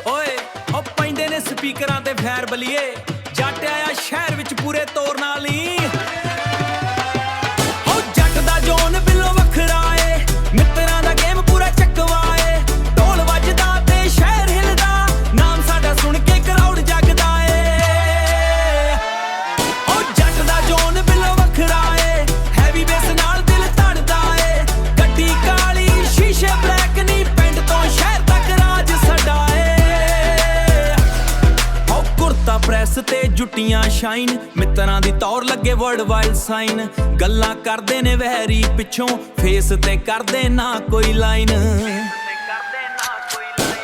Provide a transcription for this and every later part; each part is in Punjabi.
ਓਏ ਉਹ ਪੈਂਦੇ ਨੇ ਸਪੀਕਰਾਂ ਤੇ ਫੈਰ ਬਲੀਏ, ਜੱਟ ਆਇਆ ਸ਼ਹਿਰ ਵਿੱਚ ਪੂਰੇ ਤੋਰ ਨਾਲ ਹੀ। ਉਹ ਜੱਟ ਦਾ ਜੋਨ ਬਿੱਲੋ ਵੱਖਰਾ ਏ, ਮਿੱਤਰਾਂ ਦਾ ਗੇਮ ਪੂਰਾ ਚੱਕਵਾ ਏ। ਢੋਲ ਵੱਜਦਾ ਤੇ ਸ਼ਹਿਰ ਹਿਲਦਾ, ਨਾਮ ਸਾਡਾ ਸੁਣ ਕੇ ਕਰਾਊਡ ਜਗਦਾ ਏ। ਉਹ ਜੱਟ ਦਾ ਜੋਨ ਬਿੱਲੋ ਵੱਖਰਾ ਏ, ਹੈਵੀ ਬੇਸ ਨਾਲ ਦਿਲ ਧੜਦਾ ਏ। ਗੱਡੀ ਕਾਲੀ ਸ਼ੀਸ਼ੇ ਬਲੈਕ ਨੀ, ਪਿੰਡ ਤੋਂ ਸ਼ਹਿਰ ਤੱਕ ਰਾਜ ਸਾਡਾ ਏ। ਉਹ ਕੁਰਤਾ ਪ੍ਰੈਸ ਤੇ ਜੁੱਟੀਆਂ ਸ਼ਾਈਨ, ਮਿੱਤਰਾਂ ਦੀ ਤੌਰ ਲੱਗੇ ਵਰਲਡ ਵਾਈਡ ਸਾਈਨ। ਗੱਲਾਂ ਕਰਦੇ ਨੇ ਵਹਿਰੀ ਪਿੱਛੋਂ, ਫੇਸ ਤੇ ਕਰਦੇ ਨਾ ਕੋਈ ਲਾਈਨ।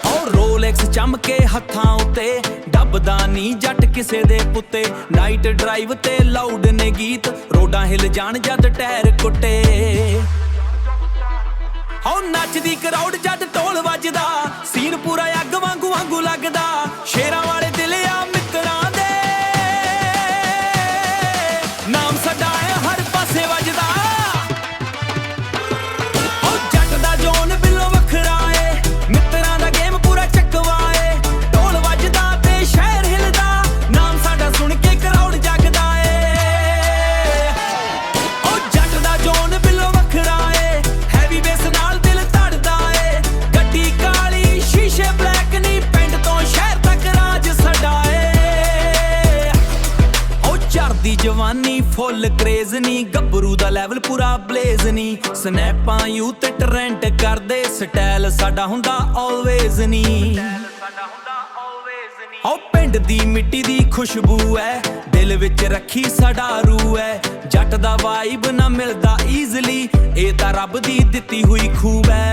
ਉਹ ਰੋਲੈਕਸ ਚਮਕੇ ਹੱਥਾਂ ਉੱਤੇ, ਡੱਬਦਾ ਨੀ ਜੱਟ ਕਿਸੇ ਦੇ ਪੁੱਤੇ। ਨਾਈਟ ਡਰਾਈਵ ਤੇ ਲਾਊਡ ਨੇ ਗੀਤ, ਰੋਡਾਂ ਹਿਲ ਜਾਣ ਜਦ ਟਾਇਰ ਕੁੱਟੇ। ਹੋ ਨੱਚਦੀ ਕਰਾਊਡ ਜਦ ਢੋਲ ਵੱਜਦਾ, ਸੀਨ ਪੂਰਾ ਅੱਗ ਵਾਂਗੂ ਲੱਗਦਾ। ਸ਼ੇਰਾਂ ਵਾਲੇ ਦਿਲ ਆ ਮਿੱਤਰਾਂ ਦੇ, ਨਾਮ ਸਾਡਾ ਹੈ ਹਰ ਪਾਸੇ ਵੱਜਦਾ। ਉਹ ਜੱਟ ਦਾ ਜੋਨ ਬਿੱਲੋ ਵੱਖਰਾ ਏ, ਮਿੱਤਰਾਂ ਦਾ ਗੇਮ ਪੂਰਾ ਚੱਕਵਾ ਏ। ਢੋਲ ਵੱਜਦਾ ਤੇ ਸ਼ਹਿਰ ਹਿਲਦਾ, ਨਾਮ ਸਾਡਾ ਸੁਣ ਕੇ ਕਰਾਊਡ ਜਗਦਾ ਏ। ਉਹ ਜੱਟ ਦਾ ਜੋਨ ਬਿੱਲੋ ਵੱਖਰਾ ਏ, ਹੈਵੀ ਬੇਸ ਨਾਲ ਦਿਲ ਧੜਦਾ ਏ। ਗੱਡੀ ਕਾਲੀ ਸ਼ੀਸ਼ੇ ਬਲੈਕ ਨੀ, ਪਿੰਡ ਤੋਂ ਸ਼ਹਿਰ ਤੱਕ ਰਾਜ ਸਾਡਾ ਏ। ਉਹ ਚੜਦੀ ਜਵਾਨੀ ਫੁੱਲ ਕਰੇਜ਼ ਨੀ, ਗੱਭਰੂ ਦਾ ਲੈਵਲ ਪੂਰਾ ਬਲੇਜ਼ ਨੀ। ਸਨੈਪਾਂ ਯੂਥ ਟ੍ਰੈਂਡ ਕਰਦੇ, ਸਟਾਈਲ ਸਾਡਾ ਹੁੰਦਾ ਆਲਵੇਜ਼ ਨੀ। ਉਹ ਪਿੰਡ ਦੀ ਮਿੱਟੀ ਦੀ ਖੁਸ਼ਬੂ ਐ, ਦਿਲ ਵਿੱਚ ਰੱਖੀ ਸਾਡਾ ਰੂਹ ਐ। ਜੱਟ ਦਾ ਵਾਈਬ ਨਾ ਮਿਲਦਾ ਈਜ਼ਲੀ, ਇਹ ਤਾਂ ਰੱਬ ਦੀ ਦਿੱਤੀ ਹੋਈ ਖੂਬ ਐ।